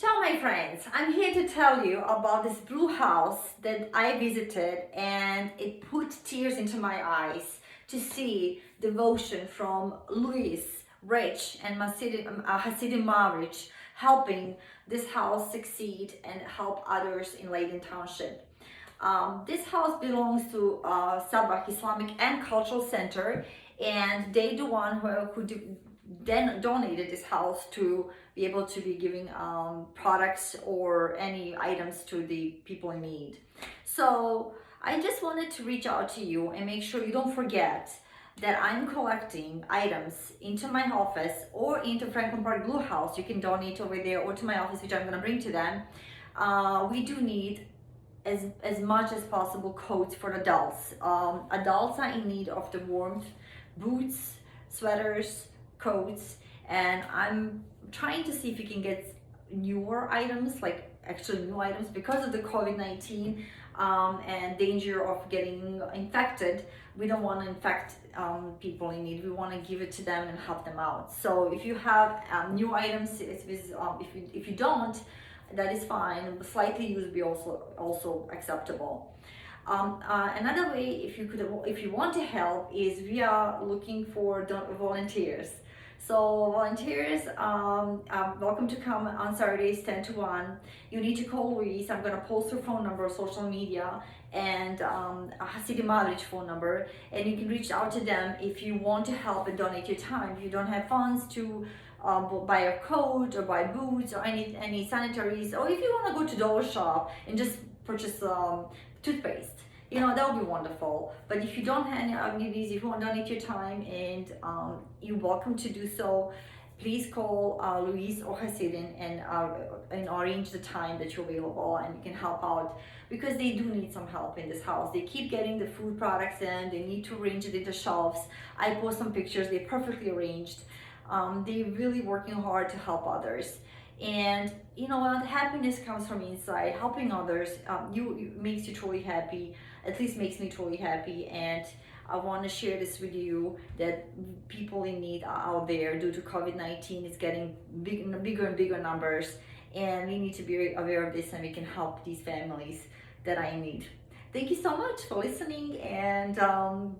Ciao my friends, I'm here to tell you about this blue house that I visited, and it put tears into my eyes to see devotion from Lois, Rich and Hasidin Mavric helping this house succeed and help others in Leiden Township. This house belongs to Sabah Islamic and Cultural Center, and they the one who then donated this house to be able to be giving products or any items to the people in need. So I just wanted to reach out to you and make sure you don't forget that I'm collecting items into my office or into Franklin Park Blue House. You can donate over there or to my office, which I'm going to bring to them. We do need as much as possible coats for adults. Adults are in need of the warmth, boots, sweaters, coats, and I'm trying to see if you can get newer items, like actually new items, because of the COVID-19 and danger of getting infected. We don't want to infect people in need. We want to give it to them and help them out. So if you have new items, if you don't, that is fine. Slightly used will be also acceptable. Another way, if you want to help, is we are looking for volunteers. So volunteers, welcome to come on Saturdays 10 to 1. You need to call Lois. I'm going to post her phone number, social media, and Hasidin Mavric phone number, and you can reach out to them if you want to help and donate your time. If you don't have funds to buy a coat or buy boots or any sanitaries, or if you want to go to Dollar Shop and just purchase toothpaste, that would be wonderful. But if you don't have any of these, if you want to donate your time, and you're welcome to do so, please call Lois or Hasidin and arrange the time that you're available, and you can help out, because they do need some help in this house. They keep getting the food products in, they need to arrange it into shelves. I post some pictures, they're perfectly arranged. They're really working hard to help others. And happiness comes from inside. Helping others makes you truly happy, at least makes me truly happy. And I want to share this with you, that people in need are out there due to COVID-19. It's getting bigger and bigger numbers, and we need to be aware of this, and we can help these families that are in need. Thank you so much for listening, and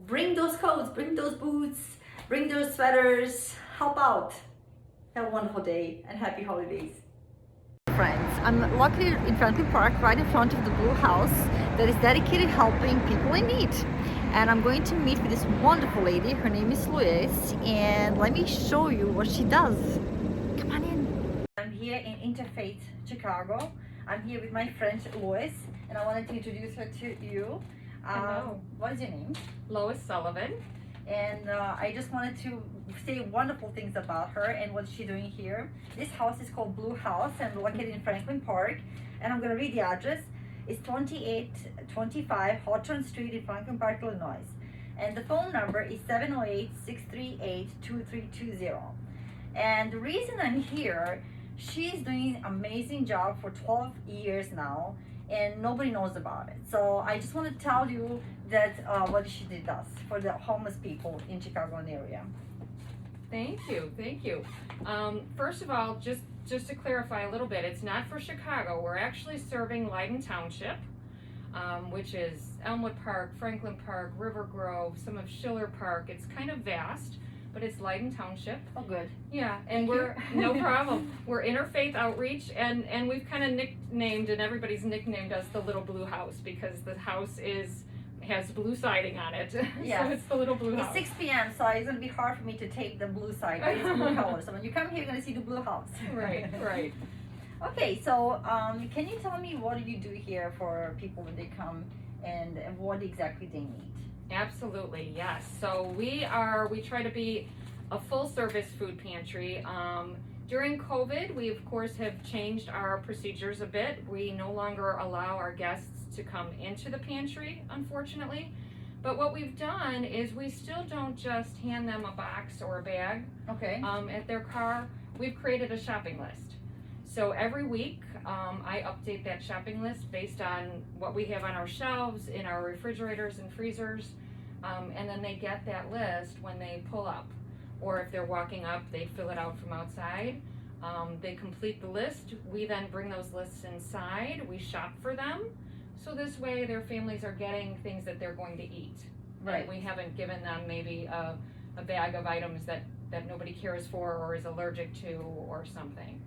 bring those coats, bring those boots, bring those sweaters, help out. Have a wonderful day and happy holidays. Friends, I'm located in Franklin Park, right in front of the Blue House that is dedicated helping people in need. And I'm going to meet with this wonderful lady. Her name is Lois, and let me show you what she does. Come on in. I'm here in Interfaith, Chicago. I'm here with my friend Lois, and I wanted to introduce her to you. Hello. What is your name? Lois Sullivavn. And I just wanted to say wonderful things about her and what she's doing here. This house is called Blue House and located in Franklin Park. And I'm going to read the address. It's 2825 Hawthorne Street in Franklin Park, Illinois. And the phone number is 708-638-2320. And the reason I'm here, she's doing an amazing job for 12 years now, and nobody knows about it. So I just want to tell you that what she does for the homeless people in Chicago area. Thank you. First of all, just to clarify a little bit, it's not for Chicago. We're actually serving Leiden Township, which is Elmwood Park, Franklin Park, River Grove, some of Schiller Park. It's kind of vast, but it's Leiden Township. Oh, good. Yeah, and no problem. We're Interfaith Outreach, and we've kind of nicknamed, and everybody's nicknamed us the Little Blue House, because the house has blue siding on it. Yeah. So it's the Little Blue House. It's 6 p.m., so it's going to be hard for me to take the blue side, but it's blue color. So when you come here, you're going to see the Blue House. Right. Okay, so can you tell me what do you do here for people when they come, and what exactly they need? Absolutely, yes. So we try to be a full service food pantry. During COVID, we of course have changed our procedures a bit. We no longer allow our guests to come into the pantry, unfortunately. But what we've done is we still don't just hand them a box or a bag at their car. We've created a shopping list. So every week, I update that shopping list based on what we have on our shelves, in our refrigerators and freezers, and then they get that list when they pull up. Or if they're walking up, they fill it out from outside. They complete the list. We then bring those lists inside. We shop for them. So this way their families are getting things that they're going to eat. Right. And we haven't given them maybe a bag of items that nobody cares for or is allergic to or something.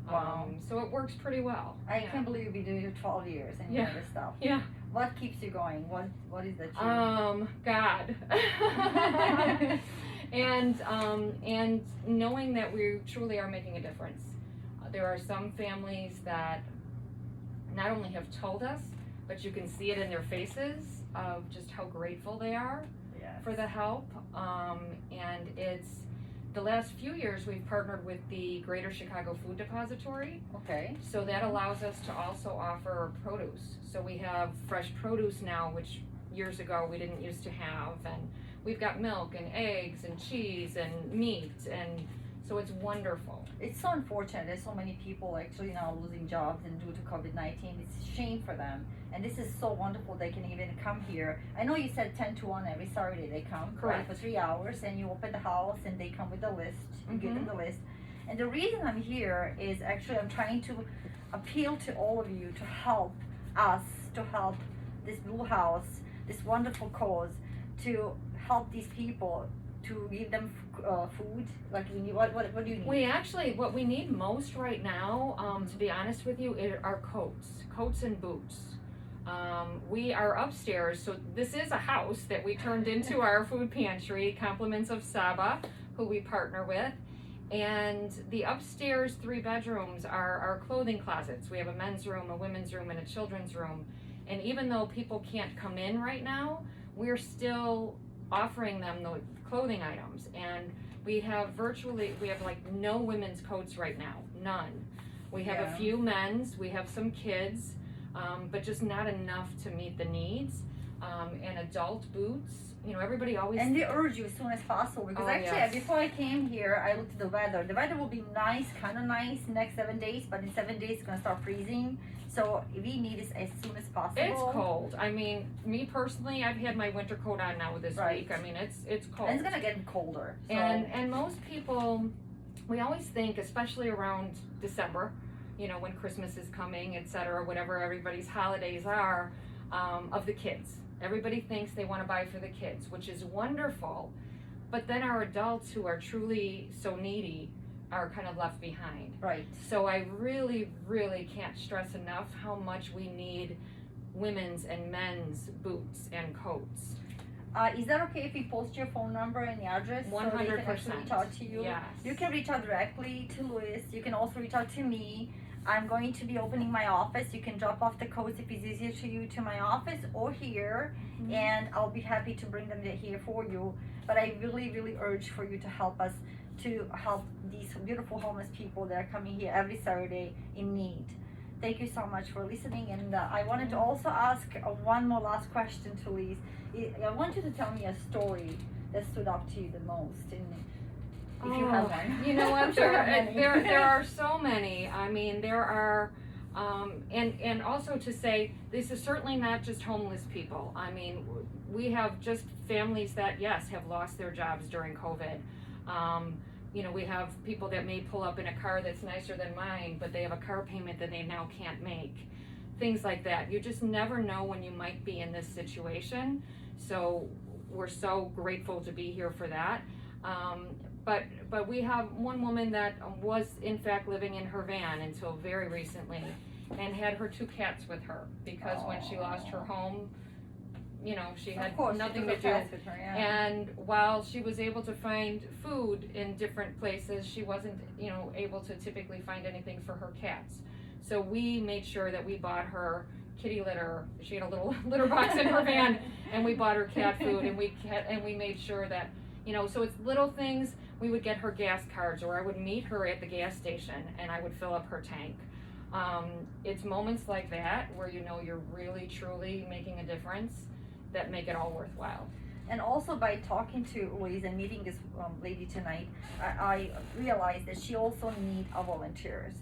Wow. So it works pretty well. I can't believe you've been doing it 12 years and you know this stuff. Yeah. What keeps you going? What is that? God. And knowing that we truly are making a difference. There are some families that not only have told us, but you can see it in their faces of just how grateful they are for the help. And it's the last few years we've partnered with the Greater Chicago Food Depository. Okay. So that allows us to also offer produce. So we have fresh produce now, which years ago we didn't used to have. And we've got milk and eggs and cheese and meat, and so it's wonderful. It's so unfortunate. There's so many people actually now losing jobs and due to COVID-19. It's a shame for them. And this is so wonderful they can even come here. I know you said 10 to 1 every Saturday they come. Correct. Right, for 3 hours, and you open the house and they come with the list. You give them the list. And the reason I'm here is actually I'm trying to appeal to all of you to help us, to help this Blue House, this wonderful cause, to help these people, to give them food. Like what do you need? We actually, what we need most right now, to be honest with you, are coats and boots. We are upstairs, so this is a house that we turned into our food pantry, compliments of Saba, who we partner with. And the upstairs 3 bedrooms are our clothing closets. We have a men's room, a women's room, and a children's room. And even though people can't come in right now, we're still offering them the clothing items. And we have like no women's coats right now, none. We have a few men's, we have some kids, but just not enough to meet the needs. And adult boots, you know, everybody always... And they urge you as soon as possible, because before I came here, I looked at the weather. The weather will be nice, kind of nice, next 7 days, but in 7 days it's going to start freezing. So we need it as soon as possible. It's cold. I mean, me personally, I've had my winter coat on now this week. I mean, it's cold. And it's going to get colder. So. And most people, we always think, especially around December, you know, when Christmas is coming, etc., whatever everybody's holidays are, of the kids. Everybody thinks they want to buy for the kids, which is wonderful. But then our adults who are truly so needy are kind of left behind. Right. So I really, really can't stress enough how much we need women's and men's boots and coats. Is that okay if we post your phone number and the address 100%. so they can actually reach out to you? Yes. You can reach out directly to Lois. You can also reach out to me. I'm going to be opening my office. You can drop off the coats if it's easier to you to my office or here, and I'll be happy to bring them here for you. But I really, really urge for you to help us to help these beautiful homeless people that are coming here every Saturday in need. Thank you so much for listening. And I wanted to also ask one more last question to Liz. I want you to tell me a story that stood out to you the most. If you have one. You know what? Sure, there are so many. I mean, there are, and also to say, this is certainly not just homeless people. I mean, we have just families that, yes, have lost their jobs during COVID. You know, we have people that may pull up in a car that's nicer than mine, but they have a car payment that they now can't make. Things like that. You just never know when you might be in this situation. So we're so grateful to be here for that. But we have one woman that was in fact living in her van until very recently and had her 2 cats with her because when she lost her home, you know, she had nothing to do. With her, And while she was able to find food in different places, she wasn't, you know, able to typically find anything for her cats. So we made sure that we bought her kitty litter. She had a little litter box in her van, and we bought her cat food, and we made sure that, you know, so it's little things. We would get her gas cards, or I would meet her at the gas station and I would fill up her tank. It's moments like that where you know you're really truly making a difference that make it all worthwhile. And also by talking to Lois and meeting this lady tonight, I realized that she also needs volunteers.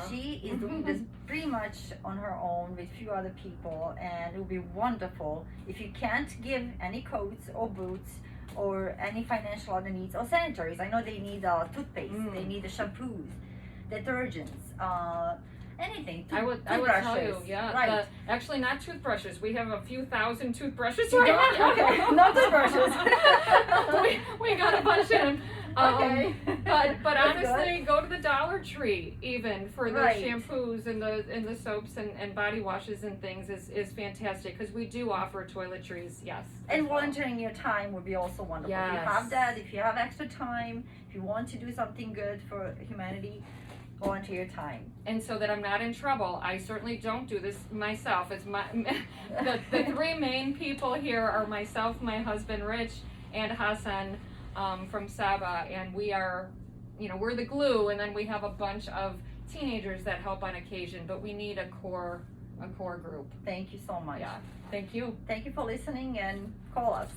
She is doing this pretty much on her own with few other people, and it would be wonderful if you can't give any coats or boots or any financial other needs or sanitaries. I know they need toothpaste, they need the shampoos. detergents, anything. I would tell you, Toothbrushes. yeah. Right. Actually, not toothbrushes. We have a few thousand toothbrushes You right don't? now. Okay, not toothbrushes. we got a bunch in. Okay. But That's honestly, go to the Dollar Tree even for the Right. shampoos and the soaps and body washes and things is fantastic because we do offer toiletries. Yes. And as well. volunteering your time would be also wonderful. If you Yes. have that, if you have extra time, if you want to do something good for humanity, volunteer your time. And so that I'm not in trouble, I certainly don't do this myself. It's my the three main people here are myself, my husband Rich, and Hassan from Saba, and we are, we're the glue, and then we have a bunch of teenagers that help on occasion, but we need a core group. Thank you so much. Yeah. Thank you. Thank you for listening and call us.